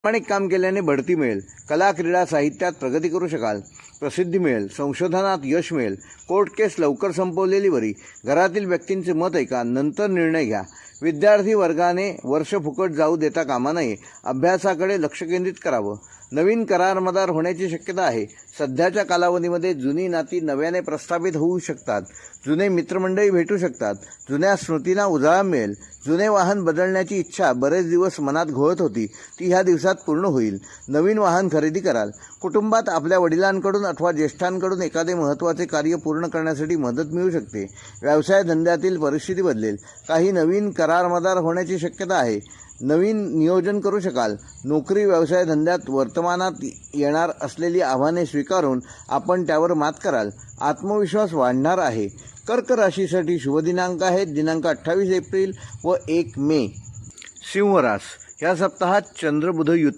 प्रामाणिक काम केल्याने बढती मिळेल, कला क्रीडा साहित्यात प्रगती करू शकाल, प्रसिद्धी मिळेल, संशोधनात यश मिळेल, कोर्ट केस लवकर संपवलेली बरी, घरातील व्यक्तींचे मत ऐका, नंतर निर्णय घ्या. विद्यार्थी वर्गाने वर्ष फुकट जाऊ देता कामा नये, अभ्यासाकडे लक्ष केंद्रित करावं. नवीन करारमदार होण्याची शक्यता आहे. सध्याच्या कालावधीमध्ये जुनी नाती नव्याने प्रस्थापित होऊ शकतात, जुने मित्रमंडळी भेटू शकतात, जुन्या स्मृतींना उजाळा मिळेल. जुने वाहन बदलण्याची इच्छा बरेच दिवस मनात घोळत होती, ती ह्या दिवसात पूर्ण होईल. नवीन वाहन खरेदी कराल. कुटुंबात आपल्या वडिलांकडून अथवा ज्येष्ठांकडून एखादे महत्त्वाचे कार्य पूर्ण करण्यासाठी मदत मिळू शकते. व्यवसाय धंद्यातील परिस्थिती बदलेल. काही नवीन करारमदार होण्याची शक्यता आहे. नवीन नियोजन करू शकाल. नोकरी व्यवसाय धंद्यात वर्तमानात येणार असलेली आव्हाने स्वीकारून आपण त्यावर मात कराल. आत्मविश्वास वाढणार आहे. कर्क राशीसाठी शुभ दिनांक आहेत दिनांक 28 एप्रिल व 1 मे. सिंह रास. या सप्ताहात चंद्र बुध युती